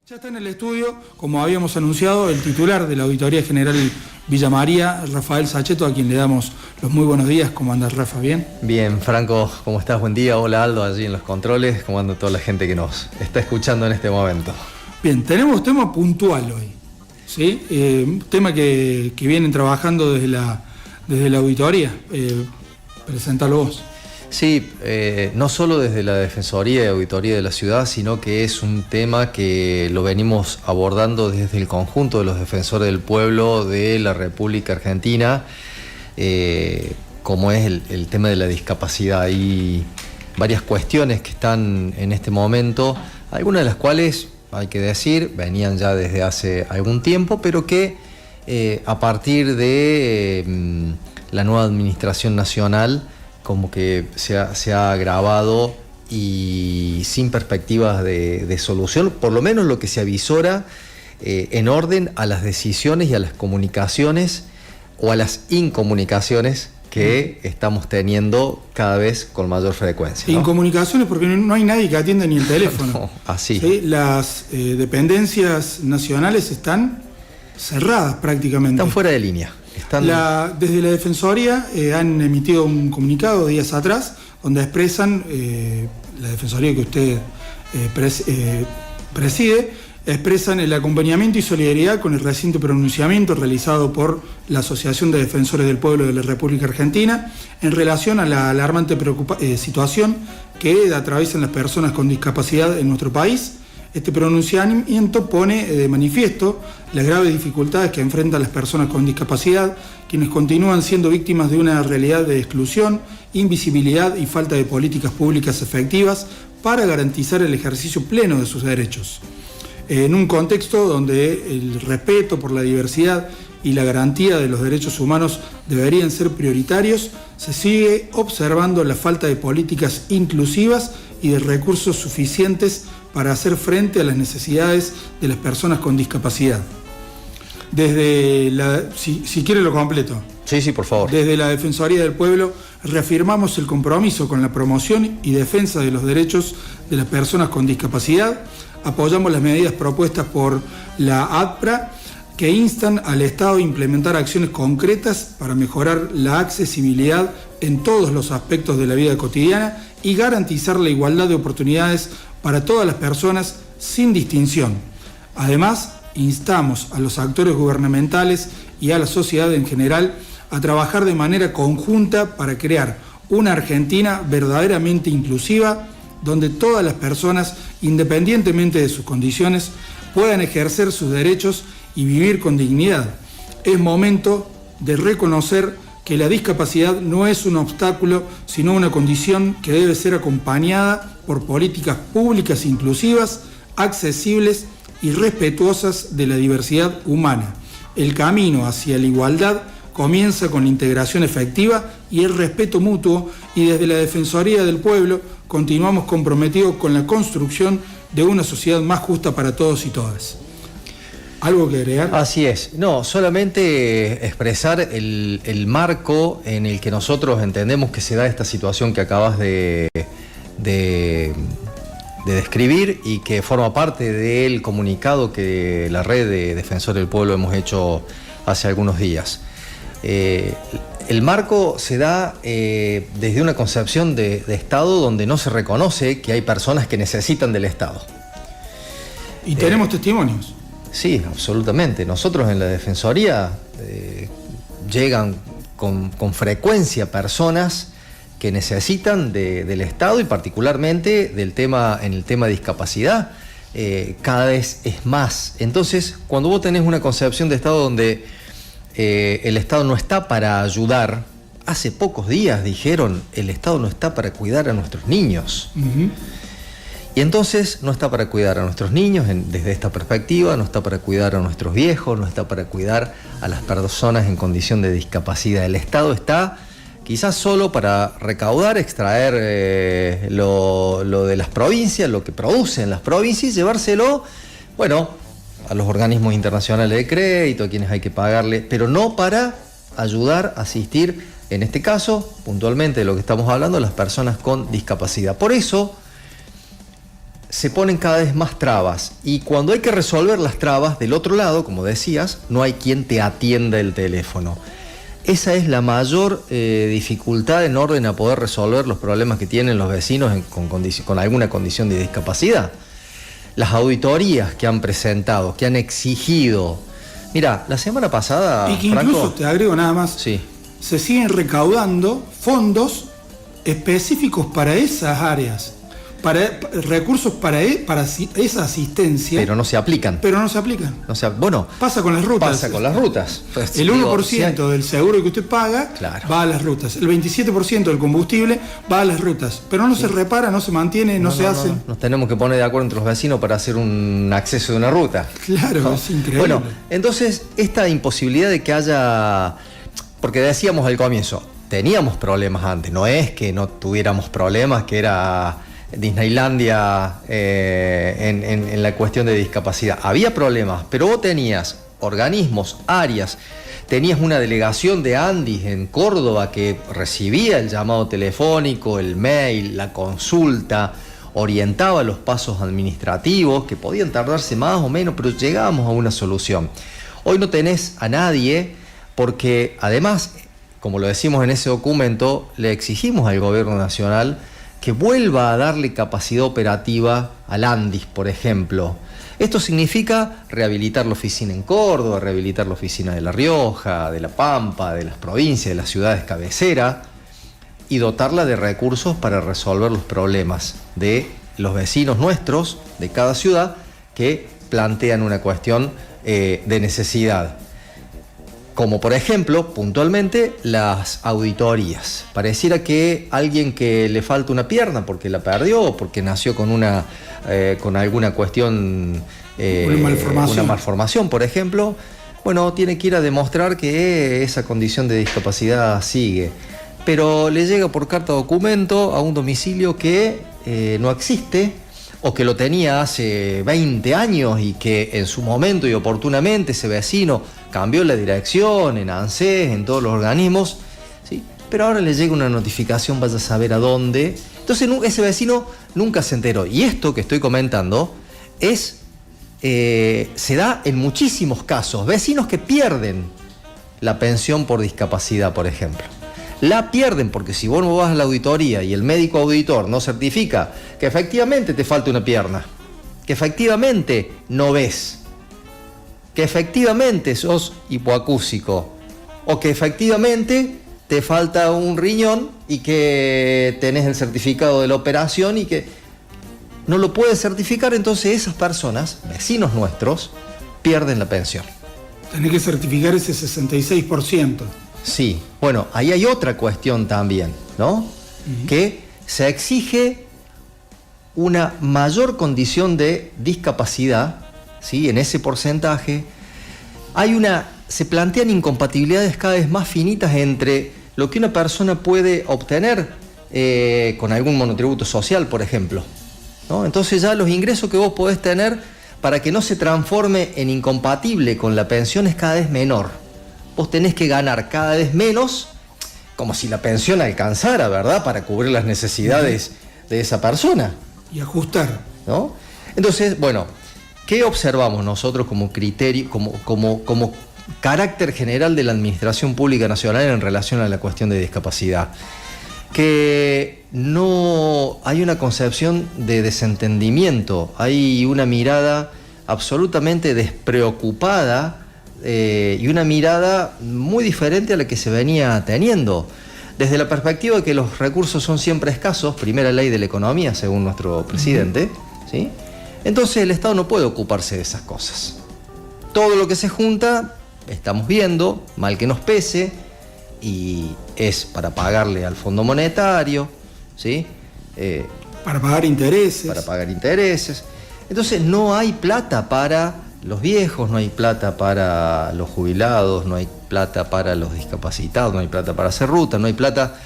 Ya está en el estudio, como habíamos anunciado, el titular de la Auditoría General Villa María, Rafael Saccheto, a quien le damos los muy buenos días. ¿Cómo andas, Rafa? ¿Bien? Bien, Franco, ¿cómo estás? Buen día. Hola, Aldo, allí en los controles. ¿Cómo anda toda la gente que nos está escuchando en este momento? Bien, tenemos tema puntual hoy, ¿sí? Un tema que vienen trabajando desde la auditoría. Presentalo vos. Sí, no solo desde la Defensoría y Auditoría de la Ciudad, sino que es un tema que lo venimos abordando desde el conjunto de los defensores del pueblo de la República Argentina, como es el tema de la discapacidad. Hay varias cuestiones que están en este momento, algunas de las cuales, hay que decir, venían ya desde hace algún tiempo, pero que a partir de la nueva administración nacional, como que se ha agravado y sin perspectivas de solución, por lo menos lo que se avisora en orden a las decisiones y a las comunicaciones o a las incomunicaciones que estamos teniendo cada vez con mayor frecuencia, ¿no? Incomunicaciones porque no hay nadie que atienda ni el teléfono. No, así. ¿Sí? Las dependencias nacionales están cerradas prácticamente. Están fuera de línea. Desde la Defensoría han emitido un comunicado días atrás donde expresan, la Defensoría que usted preside, expresan el acompañamiento y solidaridad con el reciente pronunciamiento realizado por la Asociación de Defensores del Pueblo de la República Argentina en relación a la alarmante situación que atraviesan las personas con discapacidad en nuestro país. Este pronunciamiento pone de manifiesto las graves dificultades que enfrentan las personas con discapacidad, quienes continúan siendo víctimas de una realidad de exclusión, invisibilidad y falta de políticas públicas efectivas para garantizar el ejercicio pleno de sus derechos. En un contexto donde el respeto por la diversidad y la garantía de los derechos humanos deberían ser prioritarios, se sigue observando la falta de políticas inclusivas y de recursos suficientes para hacer frente a las necesidades de las personas con discapacidad. Si quiere lo completo. Sí, por favor. Desde la Defensoría del Pueblo reafirmamos el compromiso con la promoción y defensa de los derechos de las personas con discapacidad. Apoyamos las medidas propuestas por la ADPRA que instan al Estado a implementar acciones concretas para mejorar la accesibilidad en todos los aspectos de la vida cotidiana y garantizar la igualdad de oportunidades para todas las personas sin distinción. Además, instamos a los actores gubernamentales y a la sociedad en general a trabajar de manera conjunta para crear una Argentina verdaderamente inclusiva, donde todas las personas, independientemente de sus condiciones, puedan ejercer sus derechos y vivir con dignidad. Es momento de reconocer que la discapacidad no es un obstáculo, sino una condición que debe ser acompañada por políticas públicas inclusivas, accesibles y respetuosas de la diversidad humana. El camino hacia la igualdad comienza con la integración efectiva y el respeto mutuo, y desde la Defensoría del Pueblo continuamos comprometidos con la construcción de una sociedad más justa para todos y todas. ¿Algo que agregar? Así es. No, solamente expresar el marco en el que nosotros entendemos que se da esta situación que acabas de describir y que forma parte del comunicado que la red de Defensores del Pueblo hemos hecho hace algunos días. El marco se da desde una concepción de Estado donde no se reconoce que hay personas que necesitan del Estado. Y tenemos testimonios. Sí, absolutamente. Nosotros en la Defensoría llegan con frecuencia personas que necesitan del Estado y particularmente en el tema de discapacidad, cada vez es más. Entonces, cuando vos tenés una concepción de Estado donde el Estado no está para ayudar, hace pocos días dijeron, el Estado no está para cuidar a nuestros niños. Uh-huh. Y entonces no está para cuidar a nuestros niños desde esta perspectiva, no está para cuidar a nuestros viejos, no está para cuidar a las personas en condición de discapacidad. El Estado está quizás solo para recaudar, extraer lo de las provincias, lo que producen las provincias y llevárselo, bueno, a los organismos internacionales de crédito, a quienes hay que pagarle, pero no para ayudar, asistir, en este caso, puntualmente de lo que estamos hablando, a las personas con discapacidad. Por eso, se ponen cada vez más trabas y cuando hay que resolver las trabas del otro lado, como decías, no hay quien te atienda el teléfono. Esa es la mayor dificultad en orden a poder resolver los problemas que tienen los vecinos con alguna condición de discapacidad. Las auditorías que han presentado, que han exigido. Mira, la semana pasada, y que Franco, incluso, te agrego nada más, sí, se siguen recaudando fondos específicos para esas áreas, recursos para esa asistencia. pero no se aplican. Pero no se aplican. Bueno, pasa con las rutas. Pasa con las rutas. Pues, el 1% del seguro que usted paga, claro, va a las rutas. El 27% del combustible va a las rutas. Pero no se repara, no se mantiene, no se hace. Nos tenemos que poner de acuerdo entre los vecinos para hacer un acceso de una ruta. Claro, es increíble. Bueno, entonces esta imposibilidad de que haya... Porque decíamos al comienzo, teníamos problemas antes. No es que no tuviéramos problemas, que era Disneylandia en la cuestión de discapacidad. Había problemas, pero vos tenías organismos, áreas, tenías una delegación de Andis en Córdoba que recibía el llamado telefónico, el mail, la consulta, orientaba los pasos administrativos que podían tardarse más o menos, pero llegábamos a una solución. Hoy no tenés a nadie porque además, como lo decimos en ese documento, le exigimos al gobierno nacional que vuelva a darle capacidad operativa al Andis, por ejemplo. Esto significa rehabilitar la oficina en Córdoba, rehabilitar la oficina de La Rioja, de La Pampa, de las provincias, de las ciudades cabecera, y dotarla de recursos para resolver los problemas de los vecinos nuestros, de cada ciudad, que plantean una cuestión de necesidad. Como por ejemplo, puntualmente, las auditorías. Pareciera que alguien que le falta una pierna porque la perdió o porque nació con alguna cuestión, una malformación, por ejemplo, bueno, tiene que ir a demostrar que esa condición de discapacidad sigue. Pero le llega por carta documento a un domicilio que no existe o que lo tenía hace 20 años y que en su momento y oportunamente ese vecino cambió la dirección en ANSES, en todos los organismos, ¿sí? Pero ahora le llega una notificación, vaya a saber a dónde. Entonces ese vecino nunca se enteró. Y esto que estoy comentando se da en muchísimos casos. Vecinos que pierden la pensión por discapacidad, por ejemplo. La pierden porque si vos no vas a la auditoría y el médico auditor no certifica que efectivamente te falta una pierna, que efectivamente no ves, que efectivamente sos hipoacúsico o que efectivamente te falta un riñón y que tenés el certificado de la operación y que no lo puedes certificar, entonces esas personas, vecinos nuestros, pierden la pensión. Tenés que certificar ese 66%. Sí, bueno, ahí hay otra cuestión también, ¿no? Que se exige una mayor condición de discapacidad, ¿sí? En ese porcentaje se plantean incompatibilidades cada vez más finitas entre lo que una persona puede obtener con algún monotributo social, por ejemplo, ¿no? Entonces ya los ingresos que vos podés tener para que no se transforme en incompatible con la pensión es cada vez menor. Vos tenés que ganar cada vez menos, como si la pensión alcanzara, ¿verdad?, para cubrir las necesidades de esa persona. Y ajustar, ¿no? Entonces, bueno, ¿qué observamos nosotros como criterio, como carácter general de la Administración Pública Nacional en relación a la cuestión de discapacidad? Que no hay una concepción de desentendimiento, hay una mirada absolutamente despreocupada y una mirada muy diferente a la que se venía teniendo. Desde la perspectiva de que los recursos son siempre escasos, primera ley de la economía, según nuestro presidente, ¿sí? Entonces el Estado no puede ocuparse de esas cosas. Todo lo que se junta, estamos viendo, mal que nos pese, y es para pagarle al Fondo Monetario, ¿sí? Para pagar intereses. Para pagar intereses. Entonces no hay plata para los viejos, no hay plata para los jubilados, no hay plata para los discapacitados, no hay plata para hacer ruta, no hay plata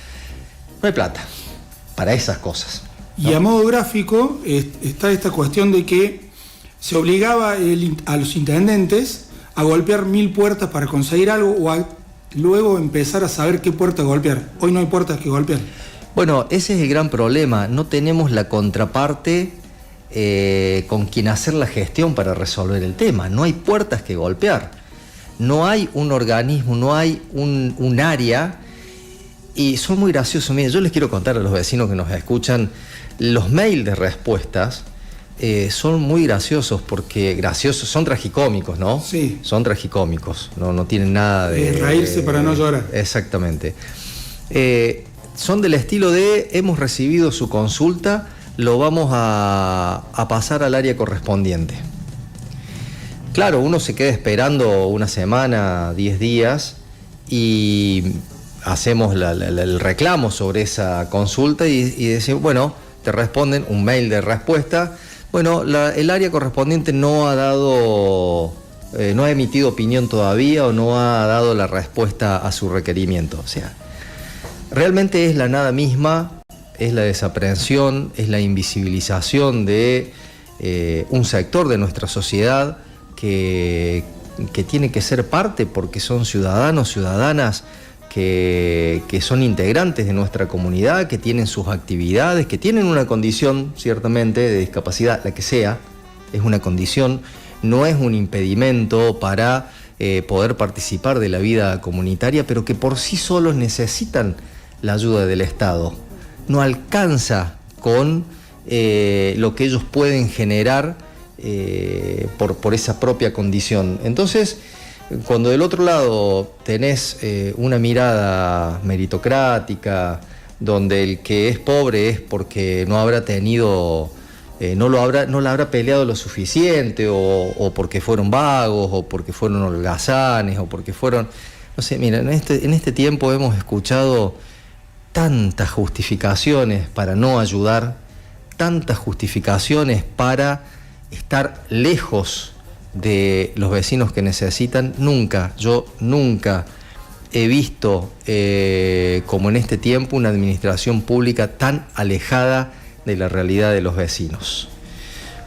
para esas cosas, ¿no? Y a modo gráfico está esta cuestión de que se obligaba a los intendentes a golpear 1000 puertas para conseguir algo o a luego empezar a saber qué puerta golpear. Hoy no hay puertas que golpear. Bueno, ese es el gran problema, no tenemos la contraparte con quien hacer la gestión para resolver el tema. No hay puertas que golpear, no hay un organismo, no hay un área. Y son muy graciosos. Miren, yo les quiero contar a los vecinos que nos escuchan, los mails de respuestas son muy graciosos, porque son tragicómicos, ¿no? Sí. Son tragicómicos, no tienen nada de... reírse para no llorar. Exactamente. Son del estilo de: hemos recibido su consulta, lo vamos a pasar al área correspondiente. Claro, uno se queda esperando una semana, 10 días, y hacemos el reclamo sobre esa consulta y decimos, bueno, te responden un mail de respuesta. Bueno, el área correspondiente no ha emitido opinión todavía, o no ha dado la respuesta a su requerimiento. O sea, realmente es la nada misma, es la desaprehensión, es la invisibilización de un sector de nuestra sociedad que tiene que ser parte, porque son ciudadanos, ciudadanas que son integrantes de nuestra comunidad, que tienen sus actividades, que tienen una condición ciertamente de discapacidad, la que sea, es una condición, no es un impedimento para poder participar de la vida comunitaria, pero que por sí solos necesitan la ayuda del Estado. No alcanza con lo que ellos pueden generar por esa propia condición. Entonces, cuando del otro lado tenés una mirada meritocrática, donde el que es pobre es porque no habrá tenido, no la habrá peleado lo suficiente, o porque fueron vagos, o porque fueron holgazanes, o porque fueron... No sé, mira, en este tiempo hemos escuchado tantas justificaciones para no ayudar, tantas justificaciones para estar lejos de los vecinos que necesitan. Yo nunca he visto, como en este tiempo, una administración pública tan alejada de la realidad de los vecinos.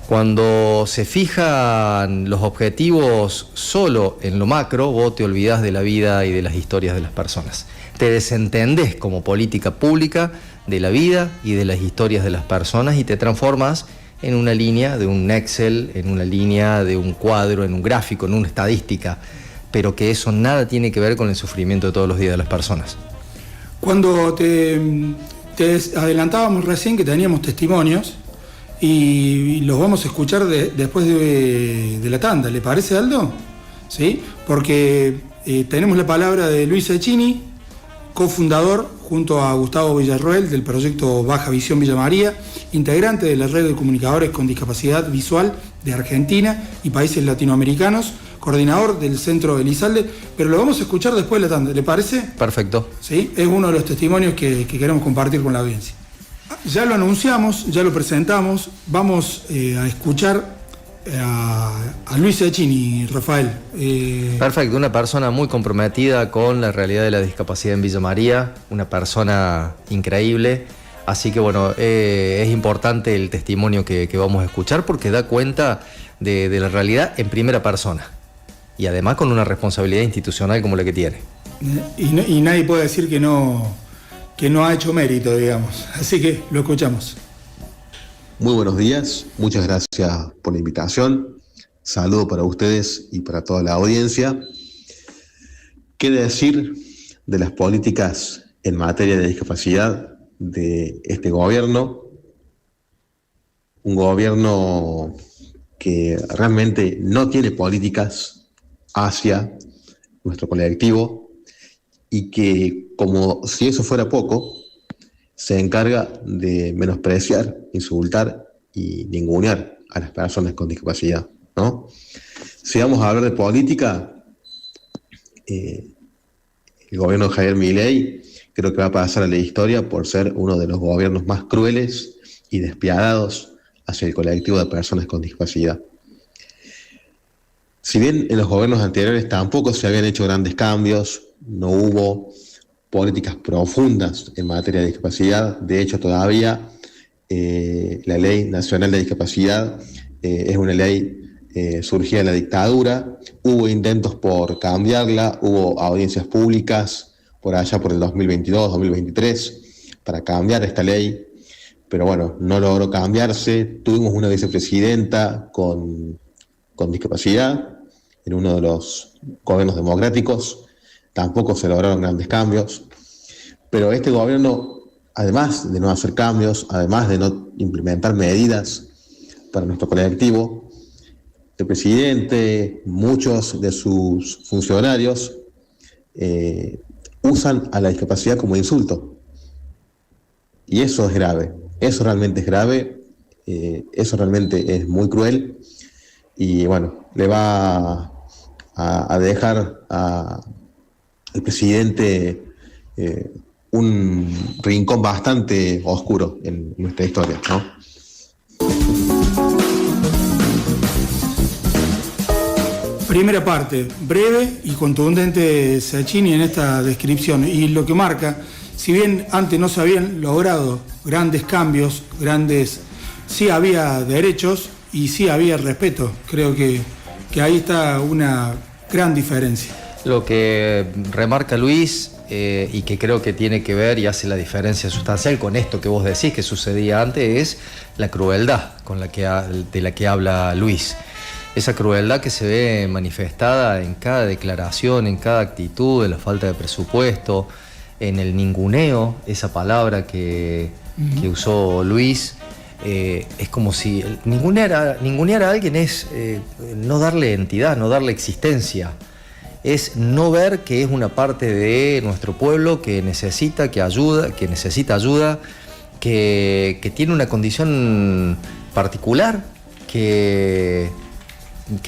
Cuando se fijan los objetivos solo en lo macro, vos te olvidás de la vida y de las historias de las personas. Te desentendés como política pública de la vida y de las historias de las personas, y te transformas en una línea de un Excel, en una línea de un cuadro, en un gráfico, en una estadística, pero que eso nada tiene que ver con el sufrimiento de todos los días de las personas. Cuando te adelantábamos recién que teníamos testimonios, y los vamos a escuchar después de la tanda, ¿le parece, Aldo? ¿Sí? Porque tenemos la palabra de Luis Cecchini, cofundador junto a Gustavo Villarroel del proyecto Baja Visión Villa María, integrante de la red de comunicadores con discapacidad visual de Argentina y países latinoamericanos, coordinador del Centro Elizalde, pero lo vamos a escuchar después de la tanda, ¿le parece? Perfecto. Sí, es uno de los testimonios que queremos compartir con la audiencia. Ya lo anunciamos, ya lo presentamos, vamos a escuchar a Luis Cecchini, Rafael. Perfecto, una persona muy comprometida con la realidad de la discapacidad en Villa María, una persona increíble, así que bueno, es importante el testimonio que vamos a escuchar, porque da cuenta de la realidad en primera persona, y además con una responsabilidad institucional como la que tiene. Y nadie puede decir que no ha hecho mérito, digamos, así que lo escuchamos. Muy buenos días, muchas gracias por la invitación. Saludo para ustedes y para toda la audiencia. ¿Qué decir de las políticas en materia de discapacidad de este gobierno? Un gobierno que realmente no tiene políticas hacia nuestro colectivo, y que, como si eso fuera poco, se encarga de menospreciar, insultar y ningunear a las personas con discapacidad, ¿no? Si vamos a hablar de política, el gobierno de Javier Milei creo que va a pasar a la historia por ser uno de los gobiernos más crueles y despiadados hacia el colectivo de personas con discapacidad. Si bien en los gobiernos anteriores tampoco se habían hecho grandes cambios, no hubo políticas profundas en materia de discapacidad. De hecho, todavía la Ley Nacional de Discapacidad es una ley surgida de la dictadura. Hubo intentos por cambiarla, hubo audiencias públicas por allá por el 2022, 2023, para cambiar esta ley, pero bueno, no logró cambiarse. Tuvimos una vicepresidenta con discapacidad en uno de los gobiernos democráticos, tampoco se lograron grandes cambios, pero este gobierno, además de no hacer cambios, además de no implementar medidas para nuestro colectivo, el presidente, muchos de sus funcionarios usan a la discapacidad como insulto. Y eso es grave, eso realmente es grave, eso realmente es muy cruel y bueno, le va a dejar al presidente un rincón bastante oscuro en nuestra historia, ¿no? Primera parte, breve y contundente Sacchini en esta descripción, y lo que marca, si bien antes no se habían logrado grandes cambios, sí había derechos y sí había respeto. Creo que ahí está una gran diferencia. Lo que remarca Luis, y que creo que tiene que ver y hace la diferencia sustancial con esto que vos decís que sucedía antes, es la crueldad de la que habla Luis. Esa crueldad que se ve manifestada en cada declaración, en cada actitud, en la falta de presupuesto, en el ninguneo, esa palabra que usó Luis. Es como si ningunear a alguien es no darle entidad, no darle existencia. Es no ver que es una parte de nuestro pueblo que necesita ayuda, que tiene una condición particular, que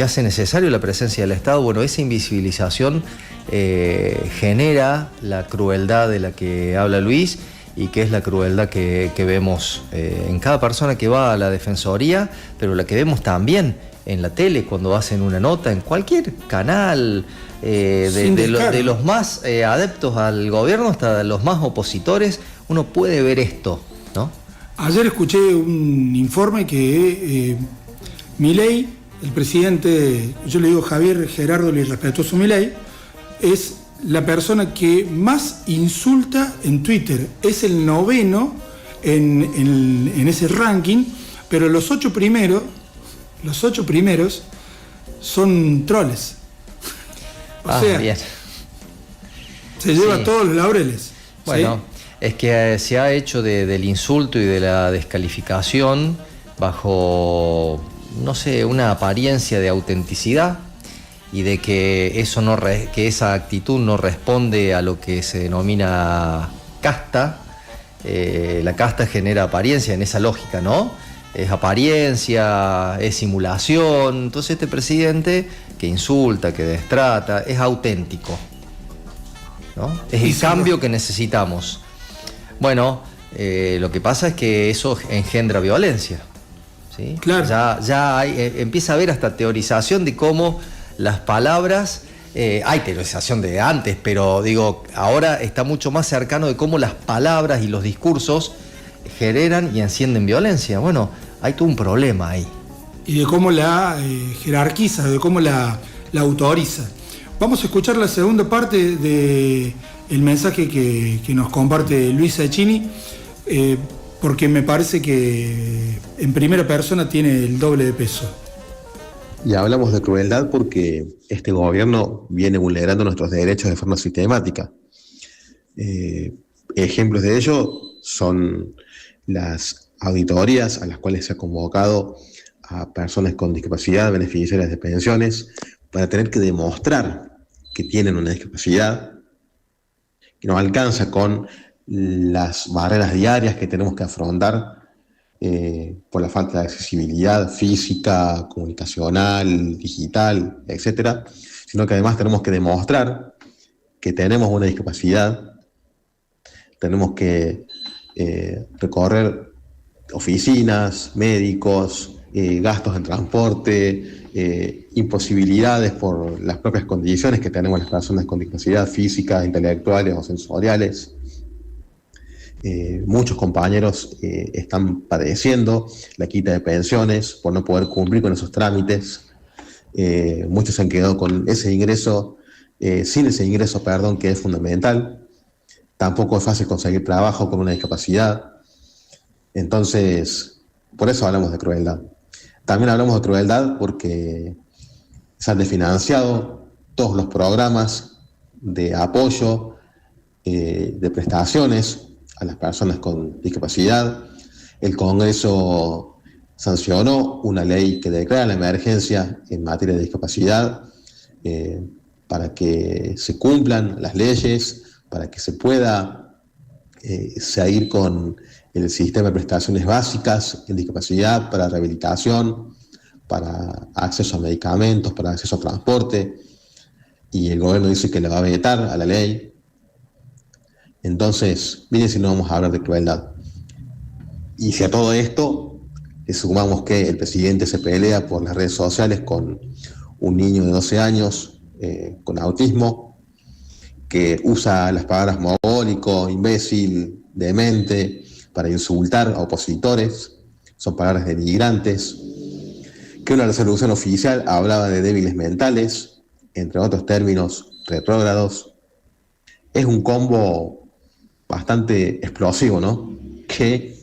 hace necesario la presencia del Estado. Bueno, esa invisibilización genera la crueldad de la que habla Luis, y que es la crueldad que vemos en cada persona que va a la Defensoría, pero la que vemos también en la tele cuando hacen una nota, en cualquier canal, de los más adeptos al gobierno hasta los más opositores, uno puede ver esto, ¿no? Ayer escuché un informe que Milei, el presidente, yo le digo Javier Gerardo, le respetuoso Milei, es la persona que más insulta en Twitter. Es el 9º en ese ranking, pero los 8 primeros son troles. O sea, bien. Se lleva todos los laureles. Bueno, ¿sí? Es que se ha hecho del insulto y de la descalificación bajo, no sé, una apariencia de autenticidad, y de que que esa actitud no responde a lo que se denomina casta. La casta genera apariencia en esa lógica, ¿no? Es apariencia, es simulación. Entonces este presidente que insulta, que destrata, es auténtico, ¿no? Es el cambio que necesitamos. Bueno, lo que pasa es que eso engendra violencia, ¿sí? Claro. Ya empieza a haber hasta teorización de cómo las palabras, hay teorización de antes, pero digo, ahora está mucho más cercano de cómo las palabras y los discursos generan y encienden violencia. Bueno, hay todo un problema ahí. Y de cómo la jerarquiza, de cómo la autoriza. Vamos a escuchar la segunda parte del mensaje que nos comparte Luis Sacchini, porque me parece que en primera persona tiene el doble de peso. Y hablamos de crueldad porque este gobierno viene vulnerando nuestros derechos de forma sistemática. Ejemplos de ello son las auditorías a las cuales se ha convocado a personas con discapacidad, beneficiarias de pensiones, para tener que demostrar que tienen una discapacidad, que no alcanza con las barreras diarias que tenemos que afrontar por la falta de accesibilidad física, comunicacional, digital, etcétera, sino que además tenemos que demostrar que tenemos una discapacidad, tenemos que recorrer oficinas, médicos, gastos en transporte, imposibilidades por las propias condiciones que tenemos las personas con discapacidad física, intelectuales o sensoriales. Muchos compañeros están padeciendo la quita de pensiones por no poder cumplir con esos trámites. Muchos se han quedado con ese ingreso, sin ese ingreso, que es fundamental. Tampoco es fácil conseguir trabajo con una discapacidad. Entonces, por eso hablamos de crueldad. También hablamos de crueldad porque se han desfinanciado todos los programas de apoyo, de prestaciones a las personas con discapacidad. El Congreso sancionó una ley que declara la emergencia en materia de discapacidad para que se cumplan las leyes, para que se pueda seguir con el sistema de prestaciones básicas en discapacidad, para rehabilitación, para acceso a medicamentos, para acceso a transporte, y el gobierno dice que le va a vetar a la ley. Entonces, miren si no vamos a hablar de crueldad. Y si a todo esto le sumamos que el presidente se pelea por las redes sociales con un niño de 12 años con autismo, que usa las palabras mogólico, imbécil, demente, para insultar a opositores, son palabras denigrantes, que una resolución oficial hablaba de débiles mentales, entre otros términos retrógrados. Es un combo bastante explosivo, ¿no? Que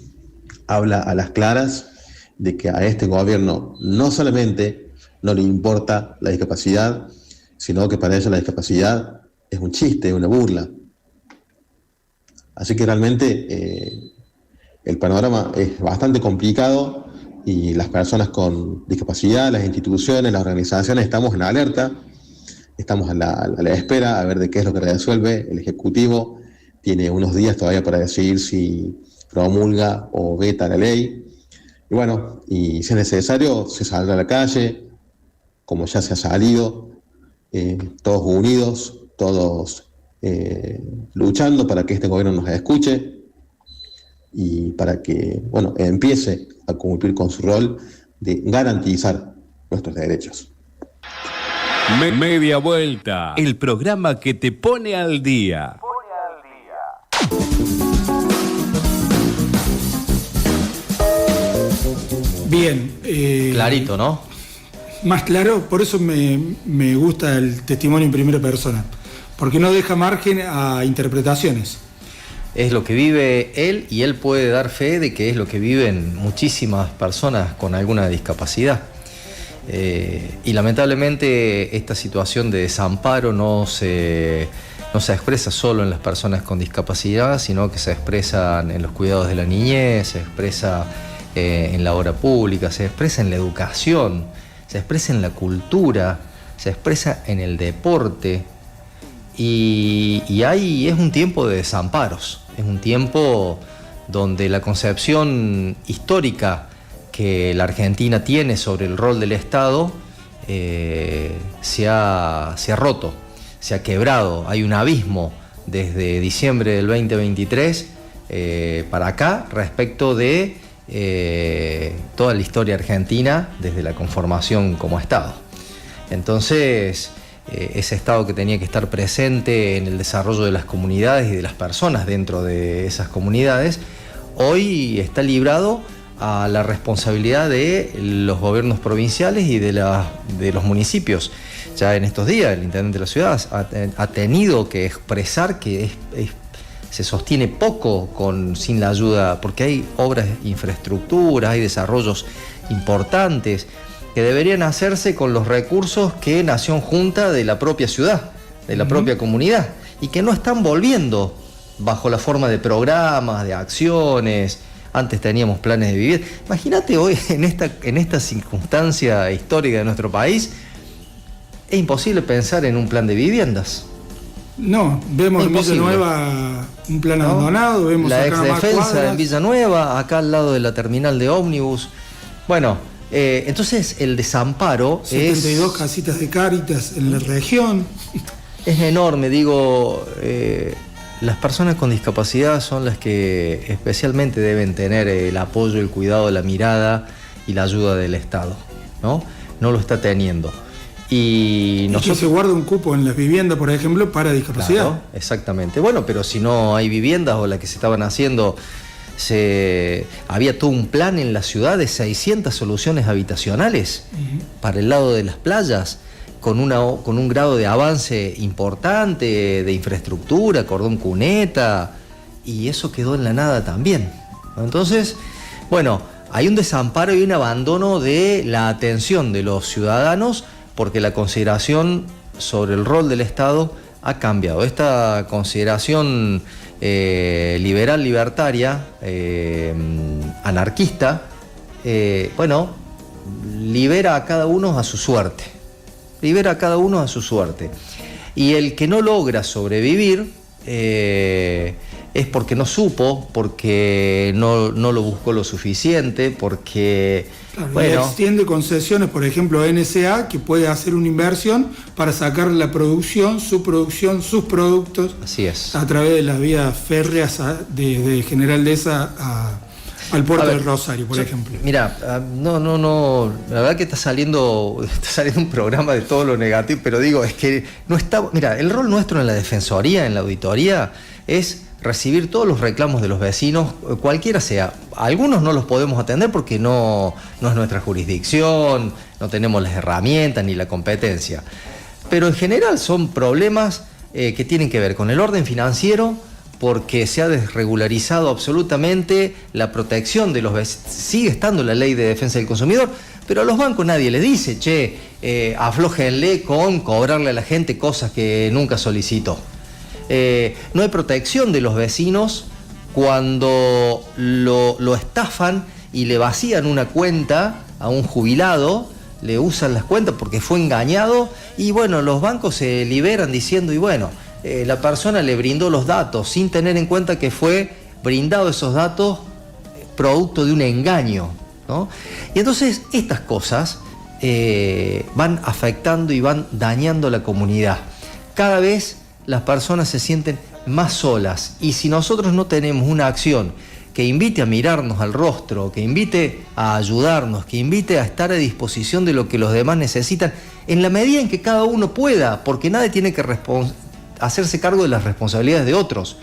habla a las claras de que a este gobierno no solamente no le importa la discapacidad, sino que para ellos la discapacidad es un chiste, una burla. Así que realmente el panorama es bastante complicado y las personas con discapacidad, las instituciones, las organizaciones, estamos en alerta, estamos a la espera a ver de qué es lo que resuelve el Ejecutivo. Tiene unos días todavía para decidir si promulga o veta la ley. Y bueno, y si es necesario, se saldrá a la calle, como ya se ha salido, todos unidos, todos luchando para que este gobierno nos escuche y para que, bueno, empiece a cumplir con su rol de garantizar nuestros derechos. Media Vuelta, el programa que te pone al día. Bien. Clarito, ¿no? Más claro, por eso me gusta el testimonio en primera persona, porque no deja margen a interpretaciones. Es lo que vive él y él puede dar fe de que es lo que viven muchísimas personas con alguna discapacidad. Y lamentablemente esta situación de desamparo no se expresa solo en las personas con discapacidad, sino que se expresa en los cuidados de la niñez, se expresa en la obra pública, se expresa en la educación, se expresa en la cultura, se expresa en el deporte. Y ahí es un tiempo de desamparos, es un tiempo donde la concepción histórica que la Argentina tiene sobre el rol del Estado se ha roto, se ha quebrado. Hay un abismo desde diciembre del 2023 para acá respecto de toda la historia argentina desde la conformación como Estado. Entonces, ese Estado que tenía que estar presente en el desarrollo de las comunidades y de las personas dentro de esas comunidades, hoy está librado a la responsabilidad de los gobiernos provinciales y de los municipios. Ya en estos días el intendente de la ciudad ha tenido que expresar que se sostiene poco sin la ayuda, porque hay obras de infraestructura, hay desarrollos importantes que deberían hacerse con los recursos que Nación junta de la propia ciudad, de la propia comunidad, y que no están volviendo bajo la forma de programas, de acciones. Antes teníamos planes de vivienda. Imagínate hoy, en esta circunstancia histórica de nuestro país, es imposible pensar en un plan de viviendas. No, vemos en Villanueva un plan abandonado, vemos la acá ex defensa en Villanueva, acá al lado de la terminal de ómnibus. Bueno, entonces el desamparo 72 casitas de Cáritas en la región. Es enorme, digo. Las personas con discapacidad son las que especialmente deben tener el apoyo, el cuidado, la mirada y la ayuda del Estado, ¿no? No lo está teniendo. Y que se guarda un cupo en las viviendas, por ejemplo, para discapacidad. Claro, exactamente. Bueno, pero si no hay viviendas o las que se estaban haciendo, había todo un plan en la ciudad de 600 soluciones habitacionales para el lado de las playas, con un grado de avance importante, de infraestructura, cordón cuneta, y eso quedó en la nada también. Entonces, Bueno, hay un desamparo y un abandono de la atención de los ciudadanos porque la consideración sobre el rol del Estado ha cambiado. Esta consideración liberal, libertaria, anarquista, libera a cada uno a su suerte. Libera a cada uno a su suerte. Y el que no logra sobrevivir es porque no supo, porque no lo buscó lo suficiente, porque... Claro, extiende concesiones, por ejemplo, a NSA, que puede hacer una inversión para sacar la producción, sus productos, así es, a través de las vías férreas de General Dehesa al puerto de Rosario, por ejemplo. Mira, no, la verdad que está saliendo un programa de todo lo negativo, pero digo, es que no está... Mira, el rol nuestro en la Defensoría, en la auditoría, es recibir todos los reclamos de los vecinos, cualquiera sea. Algunos no los podemos atender porque no es nuestra jurisdicción, no tenemos las herramientas ni la competencia. Pero en general son problemas que tienen que ver con el orden financiero, porque se ha desregularizado absolutamente la protección de los vecinos. Sigue estando la ley de defensa del consumidor, pero a los bancos nadie le dice, aflójenle con cobrarle a la gente cosas que nunca solicitó. No hay protección de los vecinos cuando lo estafan y le vacían una cuenta a un jubilado, le usan las cuentas porque fue engañado y bueno, los bancos se liberan diciendo la persona le brindó los datos sin tener en cuenta que fue brindado esos datos producto de un engaño, ¿no? Y entonces estas cosas van afectando y van dañando la comunidad. Cada vez las personas se sienten más solas y si nosotros no tenemos una acción que invite a mirarnos al rostro, que invite a ayudarnos, que invite a estar a disposición de lo que los demás necesitan, en la medida en que cada uno pueda, porque nadie tiene que hacerse cargo de las responsabilidades de otros,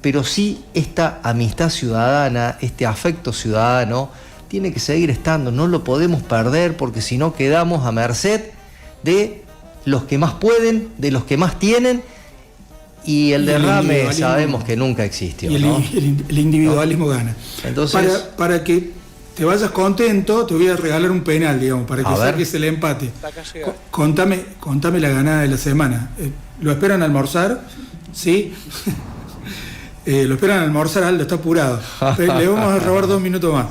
pero sí esta amistad ciudadana, este afecto ciudadano, tiene que seguir estando, no lo podemos perder porque si no quedamos a merced de los que más pueden, de los que más tienen. Y el derrame sabemos que nunca existió, y ¿no? el individualismo gana. Entonces, para que te vayas contento, te voy a regalar un penal, digamos, para que saques el empate. Contame la ganada de la semana. ¿Lo esperan almorzar? ¿Sí? Lo esperan almorzar, Aldo, está apurado. Le vamos a robar 2 minutos más.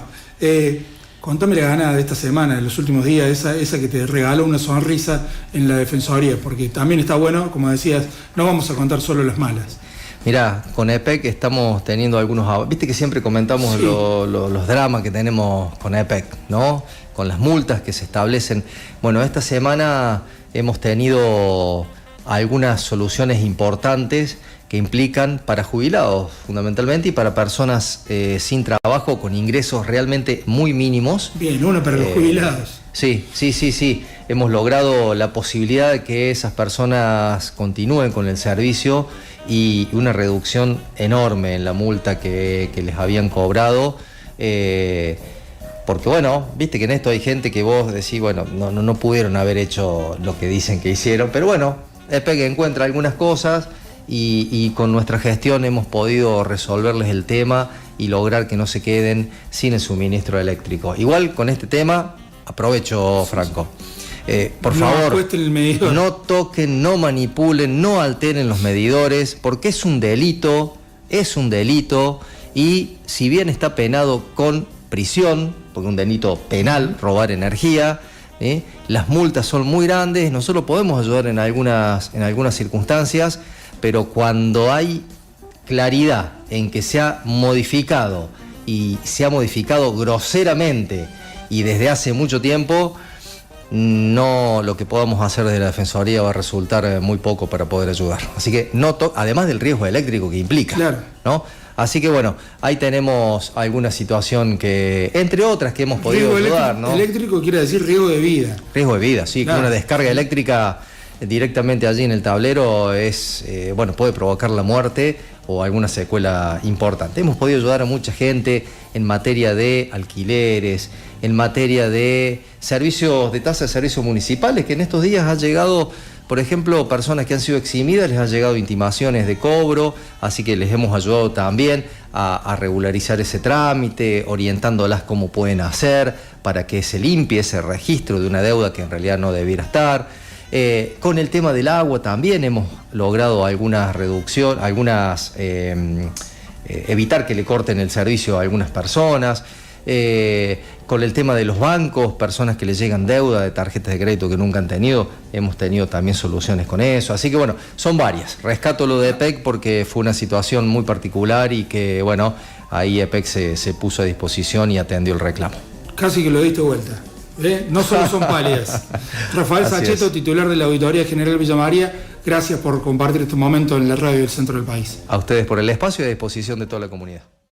Contame la ganada de esta semana, de los últimos días, esa que te regaló una sonrisa en la Defensoría, porque también está bueno, como decías, no vamos a contar solo las malas. Mirá, con EPEC estamos teniendo algunos... Viste que siempre comentamos los dramas que tenemos con EPEC, ¿no? Con las multas que se establecen. Bueno, esta semana hemos tenido algunas soluciones importantes que implican para jubilados fundamentalmente y para personas sin trabajo con ingresos realmente muy mínimos. Bien, una para los jubilados. Sí. Hemos logrado la posibilidad de que esas personas continúen con el servicio y una reducción enorme en la multa que les habían cobrado. Porque bueno, viste que en esto hay gente que vos decís, no pudieron haber hecho lo que dicen que hicieron, pero bueno, EPEC encuentra algunas cosas y con nuestra gestión hemos podido resolverles el tema y lograr que no se queden sin el suministro eléctrico. Igual con este tema, aprovecho, Franco, por favor, no toquen, no manipulen, no alteren los medidores, porque es un delito y si bien está penado con prisión, porque es un delito penal, robar energía, las multas son muy grandes, nosotros podemos ayudar en algunas circunstancias, pero cuando hay claridad en que se ha modificado y se ha modificado groseramente y desde hace mucho tiempo, no, lo que podamos hacer desde la Defensoría va a resultar muy poco para poder ayudar. Así que además del riesgo eléctrico que implica, claro, ¿no? Así que bueno, ahí tenemos alguna situación que, entre otras, que hemos podido ayudar, ¿no? Eléctrico quiere decir riesgo de vida. Riesgo de vida, sí, claro. Que una descarga eléctrica directamente allí en el tablero puede provocar la muerte o alguna secuela importante. Hemos podido ayudar a mucha gente en materia de alquileres, en materia de servicios, de tasa de servicios municipales, que en estos días ha llegado Por ejemplo, personas que han sido eximidas les han llegado intimaciones de cobro, así que les hemos ayudado también a regularizar ese trámite, orientándolas cómo pueden hacer para que se limpie ese registro de una deuda que en realidad no debiera estar. Con el tema del agua también hemos logrado algunas reducciones, evitar que le corten el servicio a algunas personas. Con el tema de los bancos, personas que les llegan deuda de tarjetas de crédito que nunca han tenido, hemos tenido también soluciones con eso. Así que bueno, son varias. Rescato lo de EPEC porque fue una situación muy particular y que bueno, ahí EPEC se puso a disposición y atendió el reclamo. Casi que lo diste vuelta. No solo son pálidas. Rafael Saccheto, titular de la Auditoría General Villa María, gracias por compartir este momento en la radio del centro del país. A ustedes por el espacio y a disposición de toda la comunidad.